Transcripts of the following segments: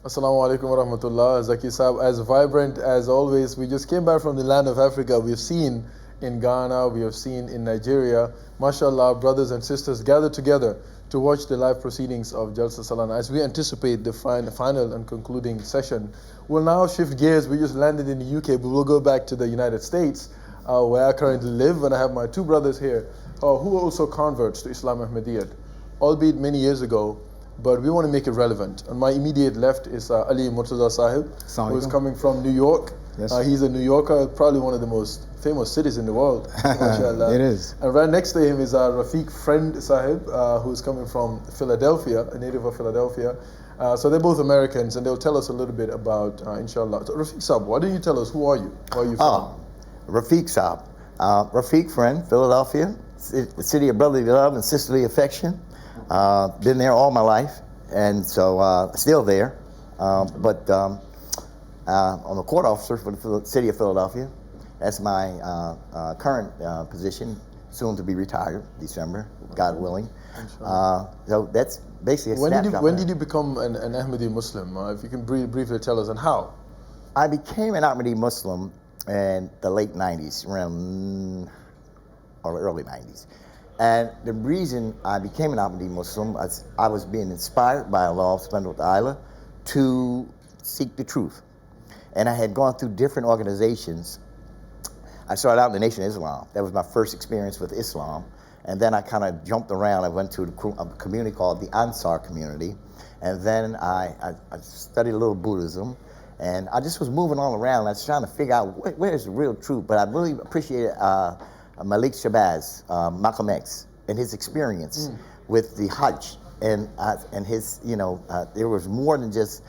Assalamu alaikum wa rahmatullah. Zaki Saab, as vibrant as always. We just came back from the land of Africa. We've seen in Ghana, we have seen in Nigeria, mashallah, brothers and sisters gathered together to watch the live proceedings of Jalsa Salana. As we anticipate the final and concluding session, we'll now shift gears. We just landed in the UK, but we'll go back to the United States, where I currently live, and I have my two brothers here who are also converts to Islam Ahmadiyyat, albeit many years ago, but we want to make it relevant. On my immediate left is Ali Murtaza Sahib, who is coming from New York. Yes. He's a New Yorker, probably one of the most famous cities in the world. It is. And right next to him is Rafiq Friend Sahib, who is coming from Philadelphia, a native of Philadelphia. So they're both Americans, and they'll tell us a little bit about, inshallah. So Rafiq Sahib, why don't you tell us, who are you? Where are you from? Rafiq Sahib. Rafiq Friend, Philadelphia, the city of brotherly love and sisterly affection. Been there all my life, and so still there. But I'm a court officer for the city of Philadelphia. That's my current position, soon to be retired, December, God willing. So that's basically a snapshot. When did you become an Ahmadiyya Muslim? If you can briefly tell us, and how? I became an Ahmadiyya Muslim in the late 90s, around or early 90s. And the reason I became an Ahmadiyya Muslim, I was being inspired by Allah subhanahu wa ta'ala to seek the truth. And I had gone through different organizations. I started out in the Nation of Islam. That was my first experience with Islam. And then I kind of jumped around. I went to a community called the Ansar community. And then I studied a little Buddhism. And I just was moving all around. I was trying to figure out where's the real truth. But I really appreciated Malik Shabazz, Malcolm X, and his experience with the Hajj, and his, there was more than just,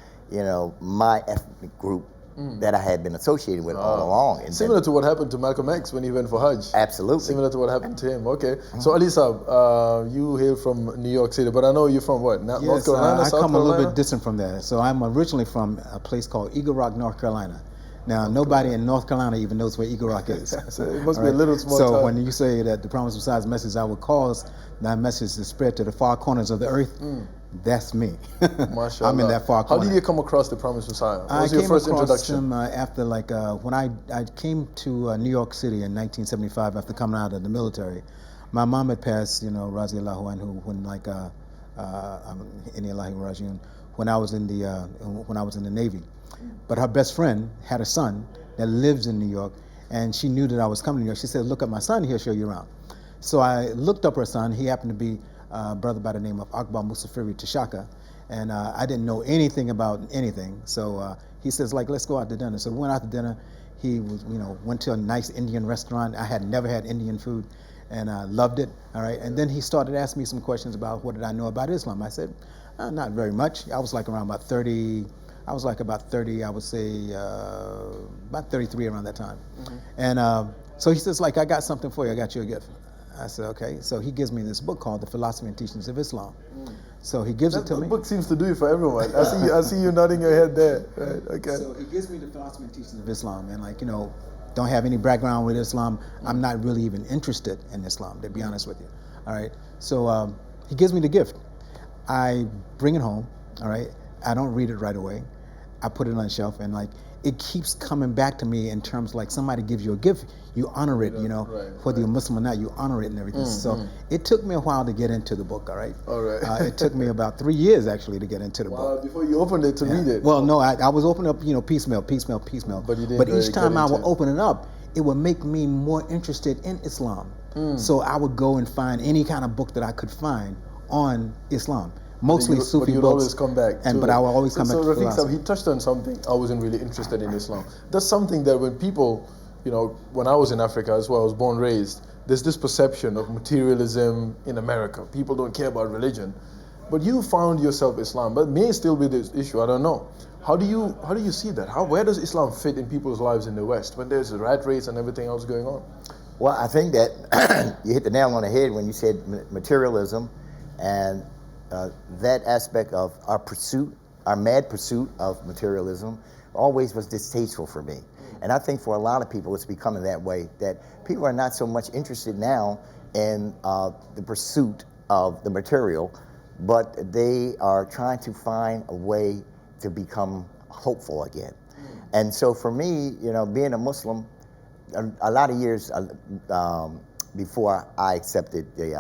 my ethnic group that I had been associated with all along. And similar to what happened to Malcolm X when he went for Hajj. Absolutely. Similar to what happened to him. Okay. So Ali Saab, you hail from New York City, but I know you're from what? North Carolina, I South come Carolina? a little bit distant from there. So I'm originally from a place called Eagle Rock, North Carolina. Now, nobody in North Carolina even knows where Eagle Rock is. So it must be a little small So town. when you say that the Promise Messiah's message, I would cause that message to spread to the far corners of the earth, that's me. Mashallah. I'm in that far corner. How did you come across the Promised Messiah? What was I your came first across introduction? him after, when I came to New York City in 1975 after coming out of the military. My mom had passed, Raziallahu anhu, when I was in the Navy. But her best friend had a son that lives in New York, and she knew that I was coming to New York. She said, "Look at my son, he'll show you around." So I looked up her son. He happened to be a brother by the name of Akbar Musafiri Tashaka, and I didn't know anything about anything. So he says, let's go out to dinner. So we went out to dinner. He went to a nice Indian restaurant. I had never had Indian food, and I loved it. All right, and then he started asking me some questions about what did I know about Islam. I said, not very much. I was around about 30. I was about 30, I would say, about 33 around that time. And so he says, I got something for you, I got you a gift. I said, okay. So he gives me this book called The Philosophy and Teachings of Islam. So he gives it to me. The book seems to do it for everyone. I see you nodding your head there. Right, okay. So he gives me The Philosophy and Teachings of Islam. And don't have any background with Islam. I'm not really even interested in Islam, to be honest with you. All right. So he gives me the gift. I bring it home. All right. I don't read it right away. I put it on the shelf, and it keeps coming back to me in terms somebody gives you a gift, you honor it, whether you're Muslim or not, you honor it and everything. So it took me a while to get into the book, all right? All right. It took me about 3 years actually to get into the book. Before you opened it to read it. Well, no, I was opening up, piecemeal. But you didn't each time I would open it up, it would make me more interested in Islam. So I would go and find any kind of book that I could find on Islam. Mostly Sufi but you'd books. always come back But I will always come back to Rafiq philosophy. Sahib, he touched on something. I wasn't really interested in Islam. That's something that when people, when I was in Africa as well, I was born, raised, there's this perception of materialism in America. People don't care about religion. But you found yourself Islam, but may still be this issue, I don't know. How do you see that? Where does Islam fit in people's lives in the West when there's a rat race and everything else going on? Well, I think that you hit the nail on the head when you said materialism, and that aspect of our mad pursuit of materialism always was distasteful for me. And I think for a lot of people it's becoming that way, that people are not so much interested now in the pursuit of the material, but they are trying to find a way to become hopeful again. And so for me, you know, being a Muslim, a lot of years before I accepted the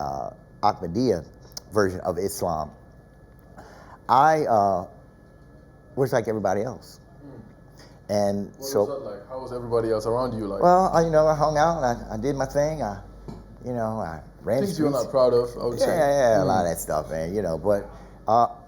Ahmadiyya version of Islam, I was like everybody else. And What so, was that like? How was everybody else around you like? well, you know, I hung out, I did my thing, I ran Things the you're streets. not proud of, I would say. Yeah, a lot of that stuff, man, you know. But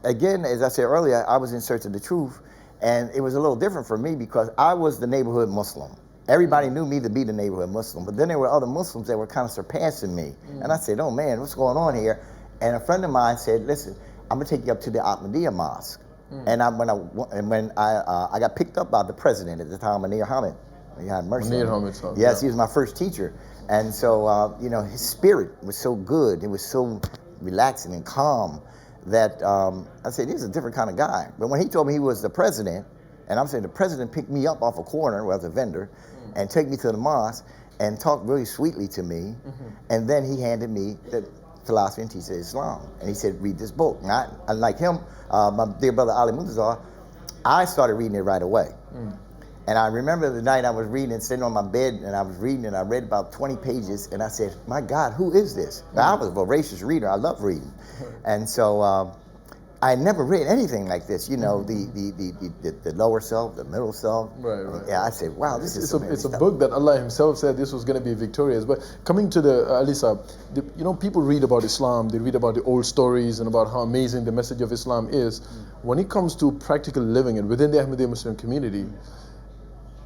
again, as I said earlier, I was in search of the truth, and it was a little different for me because I was the neighborhood Muslim. Everybody knew me to be the neighborhood Muslim, but then there were other Muslims that were kind of surpassing me. And I said, oh man, what's going on here? And a friend of mine said, listen, I'm gonna take you up to the Ahmadiyya Mosque. And when I got picked up by the president at the time, Munir Hamid, he had mercy Munir on me. Hamid, so, Yes, yeah. he was my first teacher. And so, you know, his spirit was so good, it was so relaxing and calm that I said, he's a different kind of guy. But when he told me he was the president, and I'm saying the president picked me up off a corner where I was a vendor, and took me to the mosque and talked really sweetly to me, and then he handed me the philosophy and teachings of Islam. And he said, read this book. And I, unlike him, my dear brother Ali Muntazar, I started reading it right away. And I remember the night I was reading, sitting on my bed, and I was reading, and I read about 20 pages, and I said, my God, who is this? Now, I was a voracious reader. I love reading. And so I never read anything like this, you know, the lower self, the middle self. Right, right. Yeah, I said, wow, this is It's a book that Allah Himself said this was going to be victorious. But coming to the Alisa, you know, people read about Islam, they read about the old stories and about how amazing the message of Islam is. When it comes to practical living and within the Ahmadiyya Muslim community,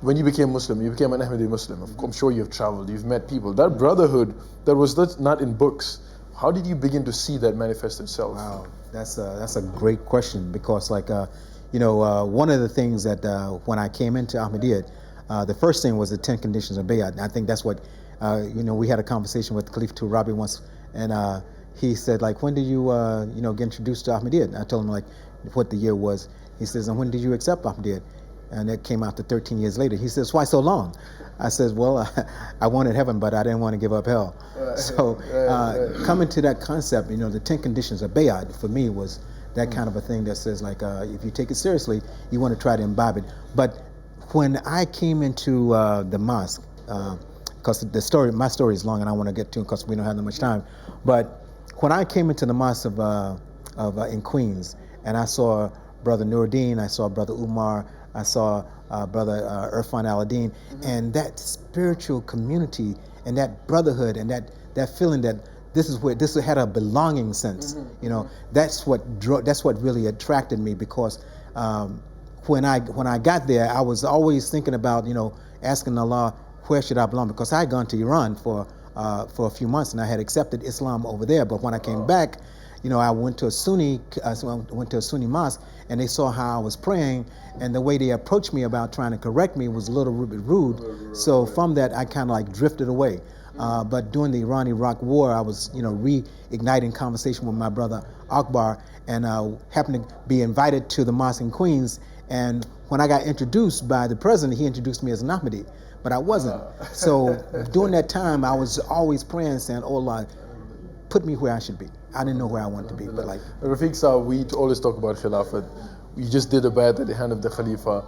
when you became Muslim, you became an Ahmadiyya Muslim. I'm sure you've traveled, you've met people. That brotherhood that was not in books, how did you begin to see that manifest itself? Wow, that's a great question because, like, you know, one of the things that when I came into Ahmadiyyat, the first thing was the 10 conditions of Bayat. And I think that's what, you know, we had a conversation with Khalif Rabi once, and he said, like, when did you, you know, get introduced to Ahmadiyyat? And I told him, like, what the year was. He says, and when did you accept Ahmadiyyat? And it came out to 13 years later. He says, why so long? I says, well, I wanted heaven, but I didn't want to give up hell. So coming to that concept, you know, the 10 conditions of Bayat, for me, was that kind of a thing that says, like, if you take it seriously, you want to try to imbibe it. But when I came into the mosque, because my story is long and I want to get to it because we don't have that much time. But when I came into the mosque in Queens, and I saw Brother Nuruddin, I saw Brother Umar, I saw Brother Irfan Al-Din, and that spiritual community and that brotherhood and that feeling that this had a belonging sense. You know, that's what really attracted me because when I got there, I was always thinking about, you know, asking Allah, where should I belong? Because I had gone to Iran for a few months and I had accepted Islam over there. But when I came back, you know, I went to a Sunni mosque, and they saw how I was praying, and the way they approached me about trying to correct me was a little bit rude. So from that, I kind of like drifted away. But during the Iran-Iraq war, I was, you know, reigniting conversation with my brother Akbar, and happened to be invited to the mosque in Queens. And when I got introduced by the president, he introduced me as an Ahmadi, but I wasn't. So during that time, I was always praying, saying, "Oh Allah, put me where I should be." I didn't know where I wanted to be, but like Rafiq Saab, we always talk about Khilafat. You just did a bayat at the hand of the Khalifa.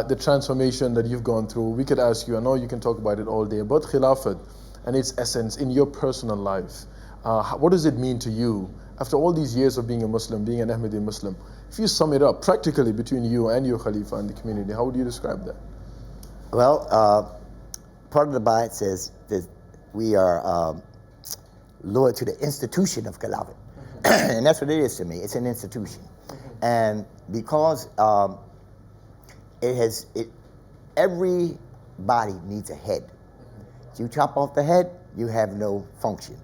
The transformation that you've gone through, we could ask you, I know you can talk about it all day, but Khilafat and its essence in your personal life, what does it mean to you after all these years of being a Muslim, being an Ahmadiyya Muslim? If you sum it up practically between you and your Khalifa and the community, how would you describe that? Well, part of the bayat says that we are loyal to the institution of Khilafat. And that's what it is to me. It's an institution. And because every body needs a head. If you chop off the head, you have no function.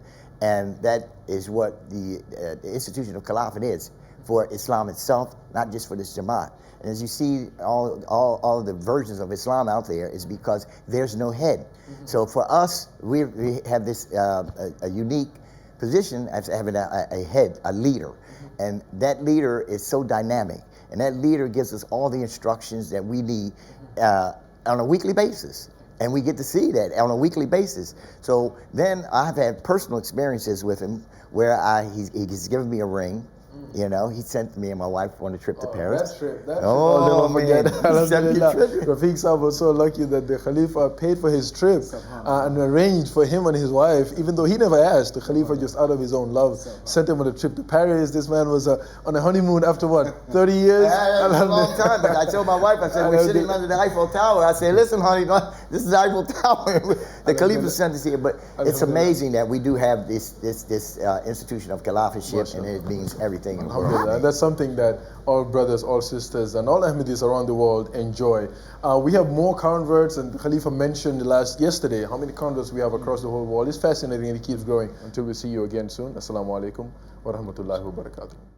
And that is what the institution of Khilafat is for Islam itself, not just for this Jamaat. And as you see, all of the versions of Islam out there is because there's no head. So for us, we have this a unique position as having a head, a leader. And that leader is so dynamic. And that leader gives us all the instructions that we need on a weekly basis. And we get to see that on a weekly basis. So then I've had personal experiences with him where he's given me a ring You know, he sent me and my wife on a trip to Paris. That trip, that Oh, trip, I'll never forget. man. He sent me a trip. Rafiq Saab was so lucky that the Khalifa paid for his trip and arranged for him and his wife, even though he never asked. The Khalifa just out of his own love sent him on a trip to Paris. This man was on a honeymoon after what, 30 years? Yeah, a long time. But I told my wife, I said, we're sitting under the Eiffel Tower. I said, listen, honey, this is the Eiffel Tower. The Khalifa sent us here. But it's amazing that we do have this institution of Khilafahship, and it means everything in the world. And that's something that all brothers, all sisters, and all Ahmadis around the world enjoy. We have more converts, and Khalifa mentioned yesterday how many converts we have across the whole world. It's fascinating and it keeps growing. Until we see you again soon. Assalamu alaikum wa rahmatullahi wa barakatuh.